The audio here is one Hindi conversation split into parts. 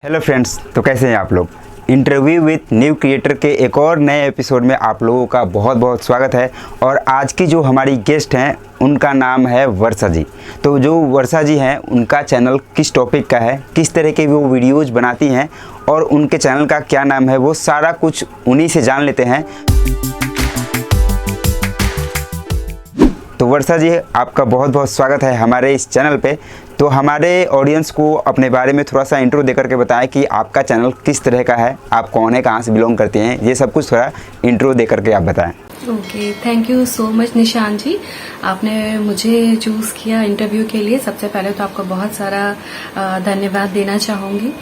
हेलो फ्रेंड्स, तो कैसे हैं आप लोग। इंटरव्यू विथ न्यू क्रिएटर के एक और नए एपिसोड में आप लोगों का बहुत बहुत स्वागत है। और आज की जो हमारी गेस्ट हैं उनका नाम है वर्षा जी। तो जो वर्षा जी हैं उनका चैनल किस टॉपिक का है, किस तरह के वो वीडियोज़ बनाती हैं और उनके चैनल का क्या नाम है, वो सारा कुछ उन्हीं से जान लेते हैं। तो वर्षा जी, आपका बहुत बहुत स्वागत है हमारे इस चैनल पे। तो हमारे ऑडियंस को अपने बारे में थोड़ा सा इंट्रो देकर के बताएं कि आपका चैनल किस तरह का है, आप कौन है, कहाँ से बिलोंग करते हैं, ये सब कुछ थोड़ा इंट्रो देकर के आप बताएं। Okay, thank you so much निशान जी, आपने मुझे चूज़ किया इंटरव्यू के लिए। सबसे पहले तो आपको बहुत सारा धन्यवाद देना चाहूँगी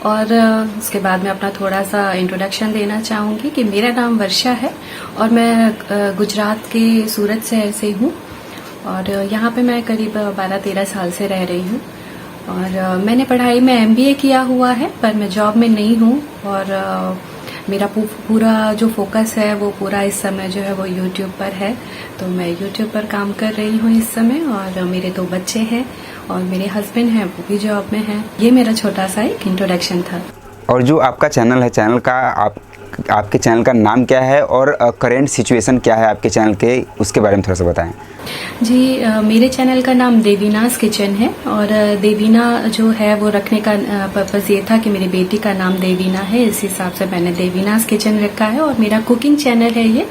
और उसके बाद मैं अपना थोड़ा सा इंट्रोडक्शन देना चाहूँगी कि मेरा नाम वर्षा है और मैं गुजरात के सूरत शहर से हूँ और यहाँ पे मैं करीब 12-13 साल से रह रही हूँ। और मैंने पढ़ाई में MBA किया हुआ है, पर मैं जॉब में नहीं हूँ और मेरा पूरा जो फोकस है वो पूरा इस समय जो है वो YouTube पर है। तो मैं YouTube पर काम कर रही हूँ इस समय और मेरे 2 बच्चे हैं और मेरे हस्बैंड हैं, वो भी जॉब में हैं। ये मेरा छोटा सा एक इंट्रोडक्शन था। और जो आपका चैनल है, चैनल का आपके चैनल का नाम क्या है और करेंट सिचुएशन क्या है आपके चैनल के, उसके बारे में थोड़ा सा बताएं। जी, मेरे चैनल का नाम देवीनास किचन है और देवीना जो है वो रखने का पर्पज़ ये था कि मेरी बेटी का नाम देवीना है, इस हिसाब से मैंने देवीनास किचन रखा है। और मेरा कुकिंग चैनल है ये,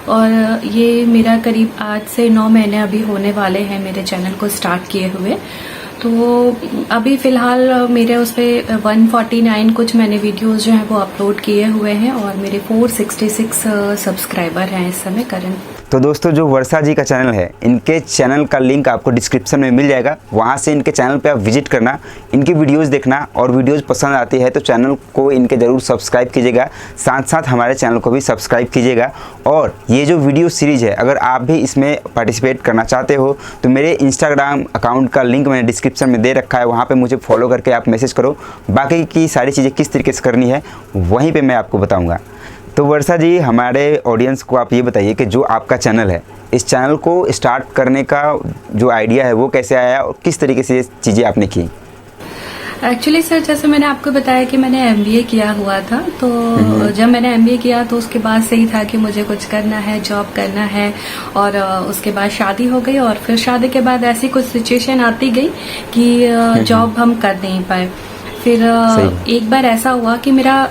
और ये मेरा करीब 8 से 9 महीने अभी होने वाले हैं मेरे चैनल को स्टार्ट किए हुए। तो अभी फ़िलहाल मेरे उस पर 149 कुछ मैंने वीडियोस जो हैं वो अपलोड किए हुए हैं और मेरे 466 सब्सक्राइबर हैं इस समय करंट। तो दोस्तों, जो वर्षा जी का चैनल है, इनके चैनल का लिंक आपको डिस्क्रिप्शन में मिल जाएगा। वहाँ से इनके चैनल पे आप विजिट करना, इनकी वीडियोस देखना, और वीडियोस पसंद आती है तो चैनल को इनके ज़रूर सब्सक्राइब कीजिएगा। साथ साथ हमारे चैनल को भी सब्सक्राइब कीजिएगा। और ये जो वीडियो सीरीज़ है, अगर आप भी इसमें पार्टिसिपेट करना चाहते हो तो मेरे इंस्टाग्राम अकाउंट का लिंक मैंने डिस्क्रिप्शन में दे रखा है, वहाँ पर मुझे फॉलो करके आप मैसेज करो। बाकी की सारी चीज़ें किस तरीके से करनी है वहीं पर मैं आपको बताऊँगा। तो वर्षा जी, हमारे ऑडियंस को आप ये बताइए कि जो आपका चैनल है, इस चैनल को स्टार्ट करने का जो आइडिया है वो कैसे आया और किस तरीके से ये चीज़ें आपने की। एक्चुअली सर, जैसे मैंने आपको बताया कि मैंने MBA किया हुआ था, तो जब मैंने MBA किया तो उसके बाद से ही था कि मुझे कुछ करना है, जॉब करना है। और उसके बाद शादी हो गई और फिर शादी के बाद ऐसी कुछ सिचुएशन आती गई कि जॉब हम कर नहीं पाए। फिर एक बार ऐसा हुआ कि मेरा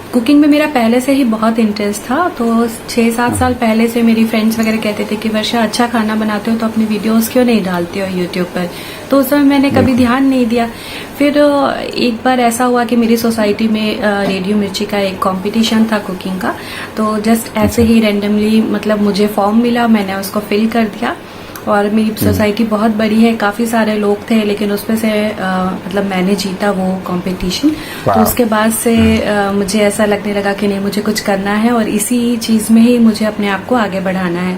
कुकिंग में मेरा पहले से ही बहुत इंटरेस्ट था। तो 6-7 साल पहले से मेरी फ्रेंड्स वगैरह कहते थे कि वर्षा, अच्छा खाना बनाते हो तो अपनी वीडियोस क्यों नहीं डालते हो यूट्यूब पर। तो उस समय मैंने कभी ध्यान नहीं दिया। फिर एक बार ऐसा हुआ कि मेरी सोसाइटी में रेडियो मिर्ची का एक कंपटीशन था कुकिंग का। तो जस्ट ऐसे ही रैंडमली मतलब मुझे फॉर्म मिला, मैंने उसको फिल कर दिया। और मेरी सोसाइटी बहुत बड़ी है, काफ़ी सारे लोग थे, लेकिन उसमें से मतलब मैंने जीता वो कंपटीशन। तो उसके बाद से मुझे ऐसा लगने लगा कि नहीं, मुझे कुछ करना है और इसी चीज़ में ही मुझे अपने आप को आगे बढ़ाना है।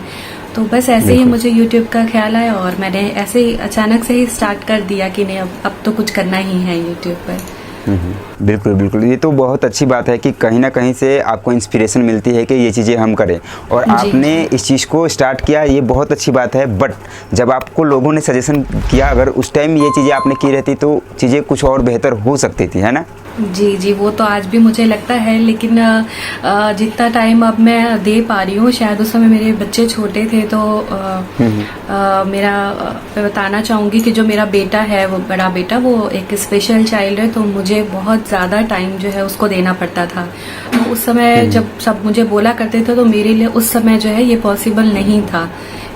तो बस ऐसे ही मुझे YouTube का ख्याल आया और मैंने ऐसे ही अचानक से ही स्टार्ट कर दिया कि नहीं, अब तो कुछ करना ही है YouTube पर। बिल्कुल बिल्कुल, ये तो बहुत अच्छी बात है कि कहीं ना कहीं से आपको इंस्पिरेशन मिलती है कि ये चीज़ें हम करें, और आपने इस चीज़ को स्टार्ट किया, ये बहुत अच्छी बात है। बट जब आपको लोगों ने सजेशन किया, अगर उस टाइम ये चीज़ें आपने की रहती तो चीज़ें कुछ और बेहतर हो सकती थी, है ना। जी जी, वो तो आज भी मुझे लगता है, लेकिन जितना टाइम अब मैं दे पा रही हूँ, शायद उस समय मेरे बच्चे छोटे थे। तो मैं बताना चाहूँगी कि जो मेरा बेटा है, वो बड़ा बेटा, वो एक स्पेशल चाइल्ड है, तो मुझे बहुत ज़्यादा टाइम जो है उसको देना पड़ता था। तो उस समय जब सब मुझे बोला करते थे तो मेरे लिए उस समय जो है ये पॉसिबल नहीं था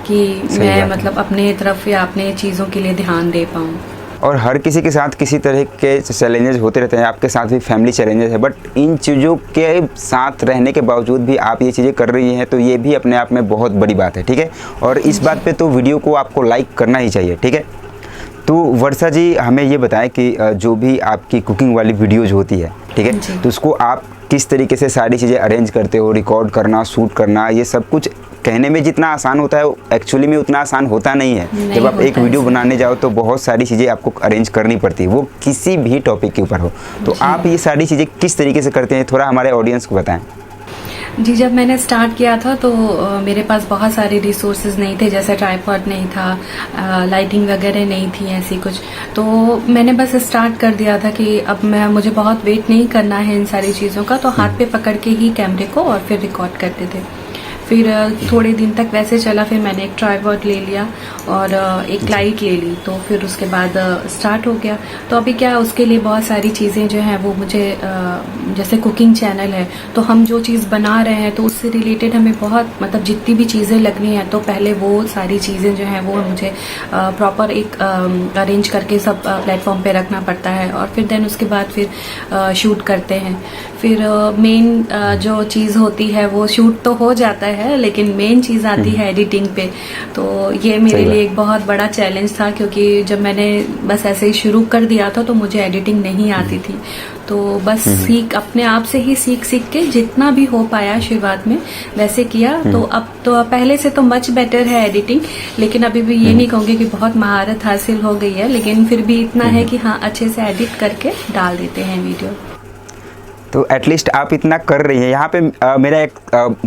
कि मैं मतलब अपने तरफ या अपने चीज़ों के लिए ध्यान दे पाऊँ। और हर किसी के साथ किसी तरह के चैलेंजेस होते रहते हैं, आपके साथ भी फैमिली चैलेंजेस है। बट इन चीज़ों के साथ रहने के बावजूद भी आप ये चीज़ें कर रही हैं, तो ये भी अपने आप में बहुत बड़ी बात है, ठीक है। और इस बात पे तो वीडियो को आपको लाइक करना ही चाहिए, ठीक है। तो वर्षा जी, हमें ये बताएं कि जो भी आपकी कुकिंग वाली वीडियोज़ होती है, ठीक है, तो उसको आप किस तरीके से सारी चीज़ें अरेंज करते हो, रिकॉर्ड करना, शूट करना, ये सब कुछ कहने में जितना आसान होता है एक्चुअली में उतना आसान होता नहीं है। जब आप एक वीडियो बनाने जाओ तो बहुत सारी चीज़ें आपको अरेंज करनी पड़ती है, वो किसी भी टॉपिक के ऊपर हो। तो आप ये सारी चीज़ें किस तरीके से करते हैं, थोड़ा हमारे ऑडियंस को बताएं। जी, जब मैंने स्टार्ट किया था तो मेरे पास बहुत सारे रिसोर्सेज नहीं थे, जैसे ट्राइपॉड नहीं था, लाइटिंग वगैरह नहीं थी, ऐसी कुछ। तो मैंने बस स्टार्ट कर दिया था कि अब मुझे बहुत वेट नहीं करना है इन सारी चीज़ों का, तो हाथ पे पकड़ के ही कैमरे को और फिर रिकॉर्ड करते थे। फिर थोड़े दिन तक वैसे चला, फिर मैंने एक ट्राइपॉड ले लिया और एक लाइट ले ली, तो फिर उसके बाद स्टार्ट हो गया। तो अभी क्या, उसके लिए बहुत सारी चीज़ें जो हैं वो मुझे, जैसे कुकिंग चैनल है तो हम जो चीज़ बना रहे हैं तो उससे रिलेटेड हमें बहुत, मतलब जितनी भी चीज़ें लगनी है तो पहले वो सारी चीज़ें जो हैं वो मुझे प्रॉपर एक अरेंज करके सब प्लेटफॉर्म पे रखना पड़ता है, और फिर देन उसके बाद फिर शूट करते हैं। फिर मेन जो चीज़ होती है वो शूट तो हो जाता है, लेकिन मेन चीज़ आती है एडिटिंग पे। तो ये मेरे लिए एक बहुत बड़ा चैलेंज था, क्योंकि जब मैंने बस ऐसे ही शुरू कर दिया था तो मुझे एडिटिंग नहीं आती थी। तो बस अपने आप से ही सीख के जितना भी हो पाया शुरुआत में वैसे किया। तो अब तो पहले से तो मच बेटर है एडिटिंग, लेकिन अभी भी ये नहीं कहूँगी कि बहुत महारत हासिल हो गई है, लेकिन फिर भी इतना है कि हाँ, अच्छे से एडिट करके डाल देते हैं वीडियो। तो एटलीस्ट आप इतना कर रही हैं। यहाँ पे मेरा एक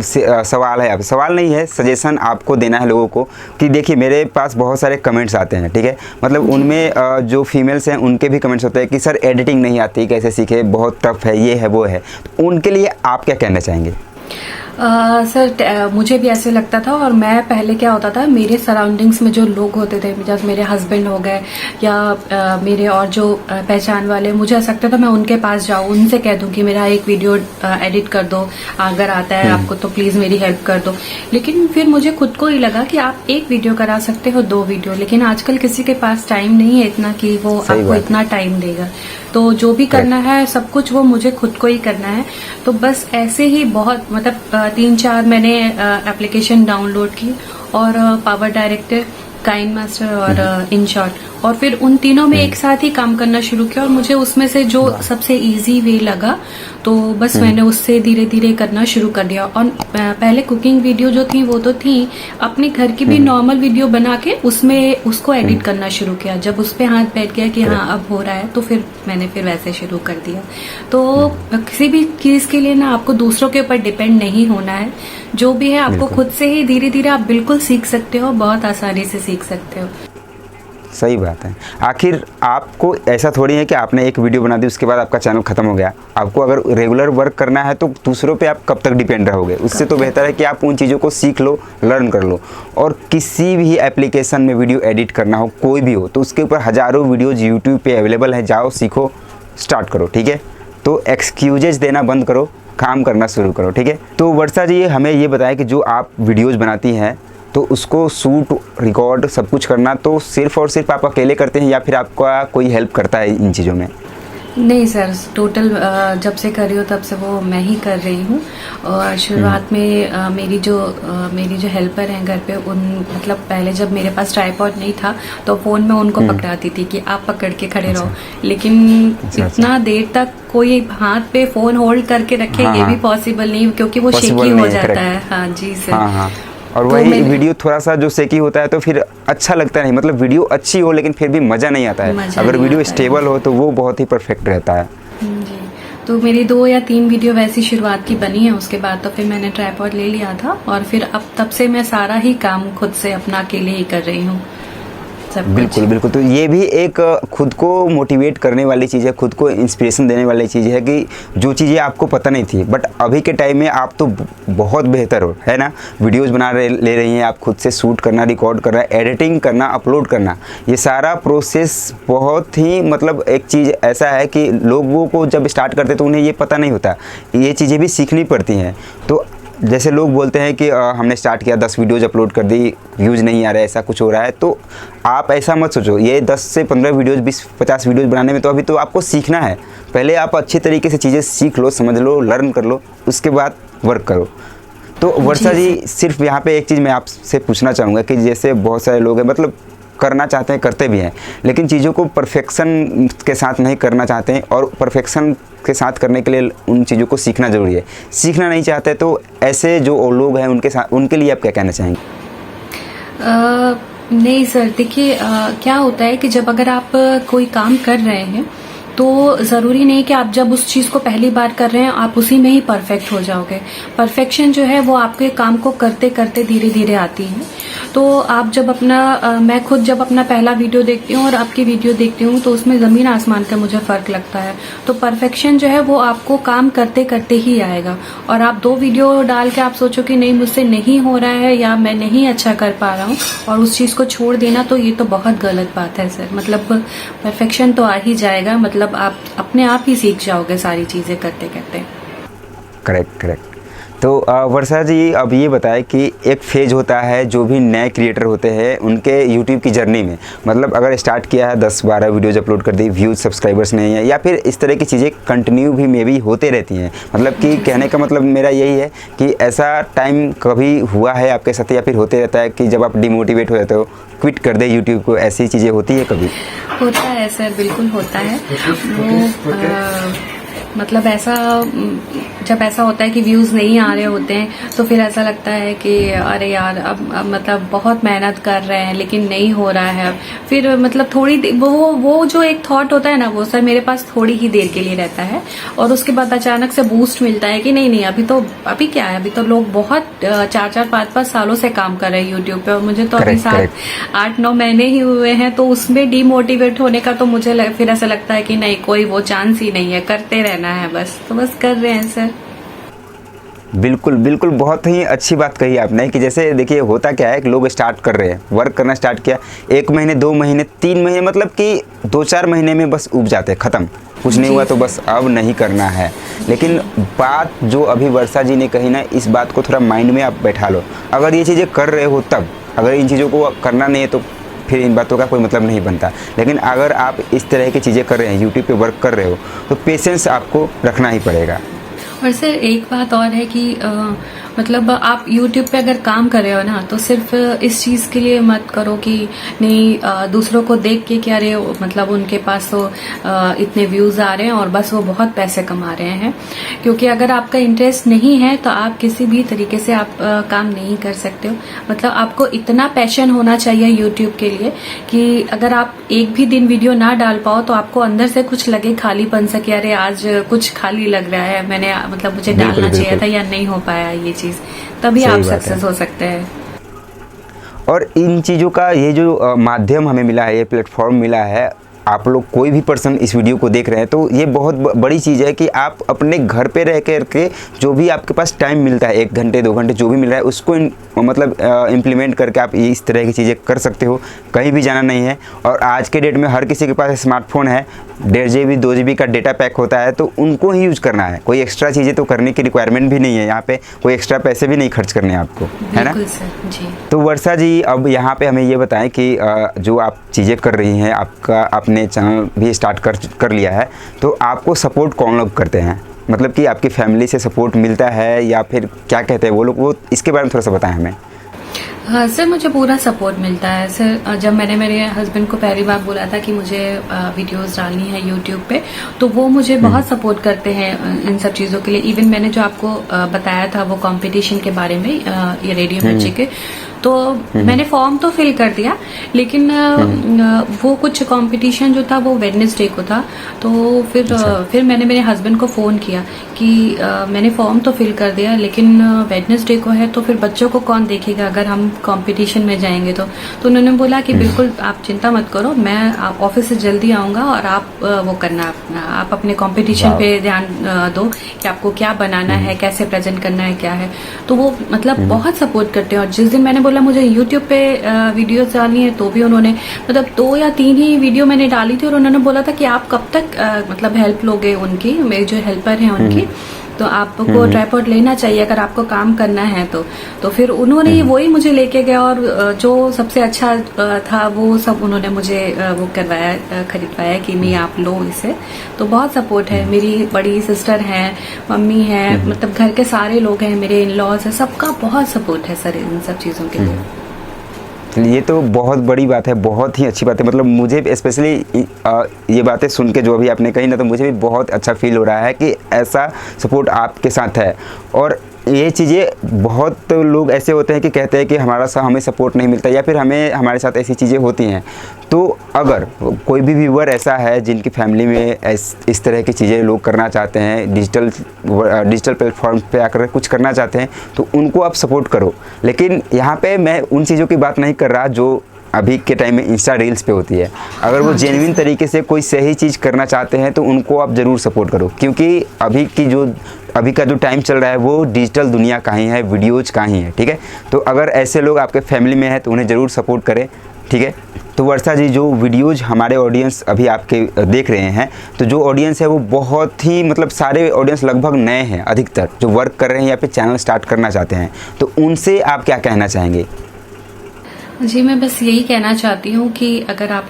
सवाल है, सवाल नहीं है, सजेशन आपको देना है लोगों को कि देखिए, मेरे पास बहुत सारे कमेंट्स आते हैं, ठीक है, मतलब उनमें जो फीमेल्स हैं उनके भी कमेंट्स होते हैं कि सर एडिटिंग नहीं आती, कैसे सीखे, बहुत टफ है, ये है वो है। तो उनके लिए आप क्या कहना चाहेंगे? सर मुझे भी ऐसे लगता था, और मैं पहले क्या होता था, मेरे सराउंडिंग्स में जो लोग होते थे, जैसे मेरे हस्बैंड हो गए या मेरे और जो पहचान वाले, मुझे ऐसा लगता था मैं उनके पास जाऊँ, उनसे कह दूं कि मेरा एक वीडियो एडिट कर दो, अगर आता है आपको तो प्लीज़ मेरी हेल्प कर दो। लेकिन फिर मुझे खुद को ही लगा कि आप एक वीडियो करा सकते हो, 2 वीडियो, लेकिन आजकल किसी के पास टाइम नहीं है इतना कि वो आपको इतना टाइम देगा। तो जो भी करना है सब कुछ वो मुझे खुद को ही करना है। तो बस ऐसे ही बहुत, मतलब 3-4 मैंने एप्लीकेशन डाउनलोड की, और पावर डायरेक्टर, काइन मास्टर और InShot, और फिर उन तीनों में एक साथ ही काम करना शुरू किया, और मुझे उसमें से जो सबसे इजी वे लगा तो बस मैंने उससे धीरे धीरे करना शुरू कर दिया। और पहले कुकिंग वीडियो जो थी वो तो थी, अपने घर की भी नॉर्मल वीडियो बना के उसमें उसको एडिट करना शुरू किया। जब उस पे हाथ बैठ गया कि हाँ अब हो रहा है, तो फिर मैंने वैसे शुरू कर दिया। तो किसी भी चीज के लिए ना आपको दूसरों के ऊपर डिपेंड नहीं होना है, जो भी है आपको खुद से ही धीरे धीरे आप बिल्कुल सीख सकते हो, बहुत आसानी से सीख सकते हो। सही बात है। आखिर आपको ऐसा थोड़ी है कि आपने एक वीडियो बना दी उसके बाद आपका चैनल खत्म हो गया। आपको अगर रेगुलर वर्क करना है तो दूसरों पे आप कब तक डिपेंड रहोगे? उससे तो बेहतर है कि आप उन चीज़ों को सीख लो, लर्न कर लो। और किसी भी एप्लीकेशन में वीडियो एडिट करना हो, कोई भी हो, तो उसके ऊपर हज़ारों वीडियोज़ यूट्यूब पे अवेलेबल है। जाओ, सीखो, स्टार्ट करो, ठीक है। तो एक्सक्यूजेज देना बंद करो, काम करना शुरू करो, ठीक है। तो वर्षा जी, हमें ये बताएं कि जो आप वीडियोज़ बनाती हैं तो उसको शूट, रिकॉर्ड, सब कुछ करना तो सिर्फ़ और सिर्फ आप अकेले करते हैं या फिर आपका कोई हेल्प करता है इन चीज़ों में? नहीं सर, टोटल जब से कर रही हूँ तब से वो मैं ही कर रही हूँ। और शुरुआत में मेरी जो हेल्पर हैं घर पे, मतलब पहले जब मेरे पास ट्राइपॉड नहीं था तो फ़ोन में उनको पकड़ाती थी कि आप पकड़ के खड़े रहो। लेकिन इतना देर तक कोई हाथ पे फ़ोन होल्ड करके रखे, ये भी पॉसिबल नहीं, क्योंकि वो शेकी हो जाता है। हाँ जी सर। हाँ। और वही वीडियो थोड़ा सा जो सेकी होता है तो फिर अच्छा लगता नहीं, मतलब वीडियो अच्छी हो लेकिन फिर भी मज़ा नहीं आता है। अगर वीडियो स्टेबल हो तो वो बहुत ही परफेक्ट रहता है जी। तो मेरी 2 या 3 वीडियो वैसी शुरुआत की बनी है, उसके बाद तो फिर मैंने ट्राइपॉड ले लिया था, और फिर अब तब से मैं सारा ही काम खुद से अपना अकेले ही कर रही हूँ। बिल्कुल बिल्कुल। तो ये भी एक खुद को मोटिवेट करने वाली चीज़ है, खुद को इंस्पिरेशन देने वाली चीज़ है कि जो चीज़ें आपको पता नहीं थी बट अभी के टाइम में आप तो बहुत बेहतर हो, है ना। वीडियोस ले रही हैं आप, खुद से शूट करना, रिकॉर्ड करना, एडिटिंग करना, अपलोड करना, ये सारा प्रोसेस बहुत ही, मतलब एक चीज़ ऐसा है कि लोगों को जब स्टार्ट करते तो उन्हें ये पता नहीं होता, ये चीज़ें भी सीखनी पड़ती हैं। तो जैसे लोग बोलते हैं कि हमने स्टार्ट किया, 10 वीडियोज़ अपलोड कर दी, व्यूज़ नहीं आ रहा है, ऐसा कुछ हो रहा है, तो आप ऐसा मत सोचो। ये 10 से 15 वीडियोज़, 20-50 वीडियोज़ बनाने में तो अभी तो आपको सीखना है। पहले आप अच्छी तरीके से चीज़ें सीख लो, समझ लो, लर्न कर लो, उसके बाद वर्क करो। तो वर्षा जी, सिर्फ यहाँ पे एक चीज़ मैं आपसे पूछना चाहूँगा कि जैसे बहुत सारे लोग हैं, मतलब करना चाहते हैं, करते भी हैं, लेकिन चीज़ों को परफेक्शन के साथ नहीं करना चाहते हैं, और परफेक्शन के साथ करने के लिए उन चीज़ों को सीखना ज़रूरी है। सीखना नहीं चाहते तो ऐसे जो लोग हैं उनके लिए आप क्या कहना चाहेंगे? नहीं सर, देखिए क्या होता है कि जब अगर आप कोई काम कर रहे हैं तो ज़रूरी नहीं कि आप जब उस चीज़ को पहली बार कर रहे हैं आप उसी में ही परफेक्ट हो जाओगे। परफेक्शन जो है वो आपके काम को करते करते धीरे धीरे आती है। तो आप जब मैं खुद जब अपना पहला वीडियो देखती हूँ और आपकी वीडियो देखती हूँ तो उसमें ज़मीन आसमान का मुझे फ़र्क लगता है। तो परफेक्शन जो है वो आपको काम करते करते ही आएगा। और आप 2 वीडियो डाल के आप सोचो कि नहीं मुझसे नहीं हो रहा है या मैं नहीं अच्छा कर पा रहा हूँ और उस चीज़ को छोड़ देना, तो ये तो बहुत गलत बात है सर। मतलब परफेक्शन तो आ ही जाएगा, मतलब आप अपने आप ही सीख जाओगे सारी चीज़ें करते करते। करेक्ट। तो वर्षा जी अब ये बताएं कि एक फेज होता है जो भी नए क्रिएटर होते हैं उनके यूट्यूब की जर्नी में, मतलब अगर स्टार्ट किया है 10-12 वीडियोज अपलोड कर दी, व्यूज सब्सक्राइबर्स नहीं है या फिर इस तरह की चीज़ें कंटिन्यू भी मे भी होते रहती हैं। मतलब कि कहने का मतलब मेरा यही है कि ऐसा टाइम कभी हुआ है आपके साथ या फिर होते रहता है कि जब आप डिमोटिवेट हो जाते हो, क्विट कर दे यूट्यूब को, ऐसी चीज़ें होती है कभी? होता है सर, बिल्कुल होता है। वो मतलब जब ऐसा होता है कि व्यूज नहीं आ रहे होते हैं तो फिर ऐसा लगता है कि अरे यार अब मतलब बहुत मेहनत कर रहे हैं लेकिन नहीं हो रहा है। फिर मतलब थोड़ी वो जो एक थॉट होता है ना, वो सर मेरे पास थोड़ी ही देर के लिए रहता है और उसके बाद अचानक से बूस्ट मिलता है कि नहीं अभी क्या है, अभी तो लोग बहुत 4-4, 5-5 सालों से काम कर रहे हैं यूट्यूब पे और मुझे तो अभी 7-8-9 महीने ही हुए हैं। तो उसमें डीमोटिवेट होने का तो मुझे फिर ऐसा लगता है कि नहीं, कोई वो चांस ही नहीं है, करते रहना है बस। तो बस कर रहे हैं सर। बिल्कुल, बहुत ही अच्छी बात कही आपने कि जैसे देखिए होता क्या है कि लोग स्टार्ट कर रहे हैं, वर्क करना स्टार्ट किया, 1 महीने 2 महीने 3 महीने, मतलब कि 2-4 महीने में बस उब जाते हैं, ख़त्म, कुछ नहीं हुआ तो बस अब नहीं करना है। लेकिन बात जो अभी वर्षा जी ने कही ना, इस बात को थोड़ा माइंड में आप बैठा लो। अगर ये चीज़ें कर रहे हो तब, अगर इन चीज़ों को करना नहीं है तो फिर इन बातों का कोई मतलब नहीं बनता। लेकिन अगर आप इस तरह की चीज़ें कर रहे हैं, यूट्यूब पे वर्क कर रहे हो, तो पेशेंस आपको रखना ही पड़ेगा। और सर एक बात और है कि मतलब आप YouTube पे अगर काम कर रहे हो ना, तो सिर्फ इस चीज़ के लिए मत करो कि नहीं दूसरों को देख के क्या रहे हो, मतलब उनके पास तो इतने व्यूज़ आ रहे हैं और बस वो बहुत पैसे कमा रहे हैं। क्योंकि अगर आपका इंटरेस्ट नहीं है तो आप किसी भी तरीके से आप काम नहीं कर सकते हो। मतलब आपको इतना पैशन होना चाहिए YouTube के लिए कि अगर आप एक भी दिन वीडियो ना डाल पाओ तो आपको अंदर से कुछ लगे, खालीपन सा कि अरे आज कुछ खाली लग रहा है, मैंने मतलब मुझे डालना चाहिए था या नहीं हो पाया ये चीज़, तभी आप सक्सेस हो सकते हैं। और इन चीज़ों का ये जो माध्यम हमें मिला है, ये प्लेटफॉर्म मिला है, आप लोग कोई भी पर्सन इस वीडियो को देख रहे हैं तो ये बहुत बड़ी चीज़ है कि आप अपने घर पे रह कर के जो भी आपके पास टाइम मिलता है, 1 घंटे 2 घंटे जो भी मिल रहा है, उसको मतलब इम्प्लीमेंट करके आप इस तरह की चीज़ें कर सकते हो। कहीं भी जाना नहीं है। और आज के डेट में हर किसी के पास स्मार्टफोन है, 1.5 GB 2 GB का डेटा पैक होता है, तो उनको ही यूज़ करना है। कोई एक्स्ट्रा चीज़ें तो करने की रिक्वायरमेंट भी नहीं है, यहाँ पे कोई एक्स्ट्रा पैसे भी नहीं खर्च करने आपको, है ना? सर जी। तो वर्षा जी अब यहाँ पे हमें ये बताएं कि जो आप चीज़ें कर रही हैं, आपने चैनल भी स्टार्ट कर लिया है, तो आपको सपोर्ट कौन लोग करते हैं? मतलब कि आपकी फैमिली से सपोर्ट मिलता है या फिर क्या कहते हैं वो लोग, वो इसके बारे में थोड़ा सा बताएं हमें। हाँ सर, मुझे पूरा सपोर्ट मिलता है सर। जब मैंने मेरे हस्बैंड को पहली बार बोला था कि मुझे वीडियोस डालनी है यूट्यूब पे, तो वो मुझे बहुत सपोर्ट करते हैं इन सब चीज़ों के लिए। इवन मैंने जो आपको बताया था वो कंपटीशन के बारे में, ये रेडियो मिर्ची के, तो मैंने फॉर्म तो फिल कर दिया, लेकिन वो कुछ कंपटीशन जो था वो वेडनेसडे को था। तो फिर मैंने मेरे हस्बैंड को फ़ोन किया कि मैंने फॉर्म तो फिल कर दिया लेकिन वेडनेसडे को है, तो फिर बच्चों को कौन देखेगा अगर हम कंपटीशन में जाएंगे तो उन्होंने बोला कि बिल्कुल आप चिंता मत करो, मैं ऑफिस से जल्दी आऊँगा और आप वो करना, आप अपने कंपटीशन पे ध्यान दो कि आपको क्या बनाना है, कैसे प्रेजेंट करना है, क्या है। तो वो मतलब बहुत सपोर्ट करते हैं। और जिस दिन मैंने बोला मुझे यूट्यूब पे वीडियो डालनी है, तो भी उन्होंने मतलब 2 या 3 ही वीडियो मैंने डाली थी और उन्होंने बोला था कि आप कब तक मतलब हेल्प लोगे उनकी, मेरे जो हेल्पर हैं उनकी, तो आपको ट्राइपॉड लेना चाहिए अगर आपको काम करना है तो फिर उन्होंने वही मुझे लेके गया और जो सबसे अच्छा था वो सब उन्होंने मुझे वो करवाया, खरीदवाया कि नहीं आप लो इसे। तो बहुत सपोर्ट है। मेरी बड़ी सिस्टर है, मम्मी है, मतलब घर के सारे लोग हैं, मेरे इन लॉज है, सबका बहुत सपोर्ट है सर इन सब चीज़ों के लिए। ये तो बहुत बड़ी बात है, बहुत ही अच्छी बात है। मतलब मुझे स्पेशली ये बातें सुन के जो अभी आपने कही ना, तो मुझे भी बहुत अच्छा फील हो रहा है कि ऐसा सपोर्ट आपके साथ है। और ये चीज़ें बहुत लोग ऐसे होते हैं कि कहते हैं कि हमें सपोर्ट नहीं मिलता या फिर हमारे साथ ऐसी चीज़ें होती हैं। तो अगर कोई भी व्यूअर ऐसा है जिनकी फैमिली में इस तरह की चीज़ें लोग करना चाहते हैं, डिजिटल प्लेटफॉर्म पे आकर कुछ करना चाहते हैं, तो उनको आप सपोर्ट करो। लेकिन यहाँ पे मैं उन चीज़ों की बात नहीं कर रहा जो अभी के टाइम में इंस्टा रील्स पे होती है। अगर वो जेन्युइन तरीके से कोई सही चीज़ करना चाहते हैं तो उनको आप ज़रूर सपोर्ट करो, क्योंकि अभी का जो टाइम चल रहा है वो डिजिटल दुनिया का ही है, वीडियोज़ का ही है, ठीक है। तो अगर ऐसे लोग आपके फैमिली में हैं तो उन्हें ज़रूर सपोर्ट करें, ठीक है। तो वर्षा जी, जो वीडियोज़ हमारे ऑडियंस अभी आपके देख रहे हैं, तो जो ऑडियंस है वो बहुत ही मतलब सारे ऑडियंस लगभग नए हैं, अधिकतर जो वर्क कर रहे हैं या फिर चैनल स्टार्ट करना चाहते हैं, तो उनसे आप क्या कहना चाहेंगे? जी, मैं बस यही कहना चाहती हूँ कि अगर आप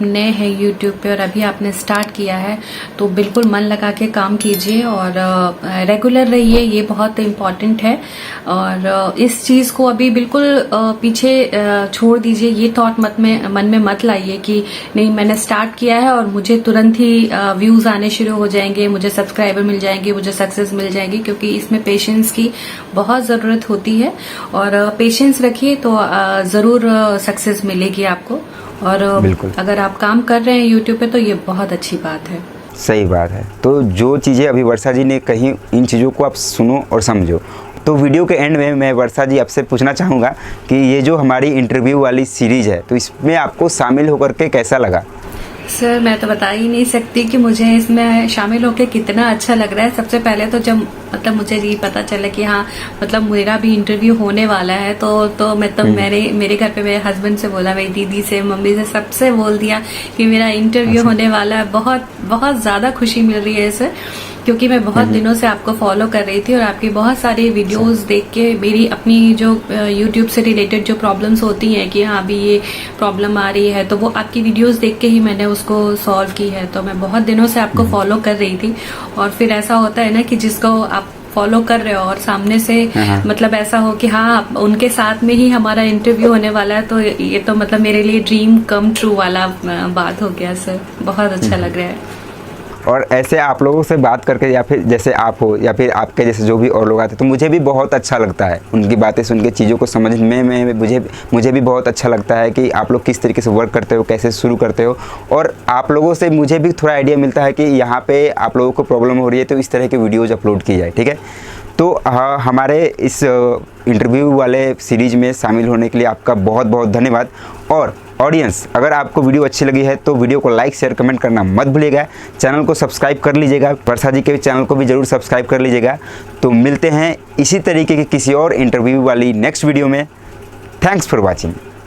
नए हैं यूट्यूब पे और अभी आपने स्टार्ट किया है तो बिल्कुल मन लगा के काम कीजिए और रेगुलर रहिए, ये बहुत इम्पॉर्टेंट है। और इस चीज़ को अभी बिल्कुल पीछे छोड़ दीजिए, ये थॉट मन में मत लाइए कि नहीं मैंने स्टार्ट किया है और मुझे तुरंत ही व्यूज़ आने शुरू हो जाएंगे, मुझे सब्सक्राइबर मिल जाएंगे, मुझे सक्सेस मिल जाएगी, क्योंकि इसमें पेशेंस की बहुत ज़रूरत होती है। और पेशेंस रखिए तो ज़रूर सक्सेस मिलेगी आपको। और अगर आप काम कर रहे हैं यूट्यूब पे तो ये बहुत अच्छी बात है। सही बात है। तो जो चीज़ें अभी वर्षा जी ने कही, इन चीज़ों को आप सुनो और समझो। तो वीडियो के एंड में मैं वर्षा जी आपसे पूछना चाहूँगा कि ये जो हमारी इंटरव्यू वाली सीरीज़ है, तो इसमें आपको शामिल होकर के कैसा लगा? सर, मैं तो बता ही नहीं सकती कि मुझे इसमें शामिल होकर कितना अच्छा लग रहा है। सबसे पहले तो जब मतलब मुझे ये पता चला कि हाँ मतलब मेरा भी इंटरव्यू होने वाला है, तो मेरे घर पे मेरे हस्बैंड से बोला, मेरी दीदी से, मम्मी से, सबसे बोल दिया कि मेरा इंटरव्यू होने वाला है। बहुत बहुत ज़्यादा खुशी मिल रही है सर, क्योंकि मैं बहुत दिनों से आपको फॉलो कर रही थी और आपकी बहुत सारी वीडियोस देख के मेरी अपनी जो यूट्यूब से रिलेटेड जो प्रॉब्लम्स होती हैं कि हाँ अभी ये प्रॉब्लम आ रही है, तो वो आपकी वीडियोस देख के ही मैंने उसको सॉल्व की है। तो मैं बहुत दिनों से आपको फॉलो कर रही थी और फिर ऐसा होता है ना कि जिसको आप फॉलो कर रहे हो और सामने से मतलब ऐसा हो कि हाँ उनके साथ में ही हमारा इंटरव्यू होने वाला है, तो ये तो मतलब मेरे लिए ड्रीम कम ट्रू वाला बात हो गया सर। बहुत अच्छा लग रहा है। और ऐसे आप लोगों से बात करके, या फिर जैसे आप हो या फिर आपके जैसे जो भी और लोग आते हैं, तो मुझे भी बहुत अच्छा लगता है उनकी बातें सुन के, चीज़ों को समझने में मुझे भी बहुत अच्छा लगता है कि आप लोग किस तरीके से वर्क करते हो, कैसे शुरू करते हो। और आप लोगों से मुझे भी थोड़ा आइडिया मिलता है कि यहाँ पे आप लोगों को प्रॉब्लम हो रही है तो इस तरह की वीडियोज़ अपलोड की जाए, ठीक है। तो हमारे इस इंटरव्यू वाले सीरीज़ में शामिल होने के लिए आपका बहुत बहुत धन्यवाद। और ऑडियंस, अगर आपको वीडियो अच्छी लगी है तो वीडियो को लाइक, शेयर, कमेंट करना मत भूलिएगा। चैनल को सब्सक्राइब कर लीजिएगा, वर्षा जी के चैनल को भी ज़रूर सब्सक्राइब कर लीजिएगा। तो मिलते हैं इसी तरीके की किसी और इंटरव्यू वाली नेक्स्ट वीडियो में। Thanks for watching.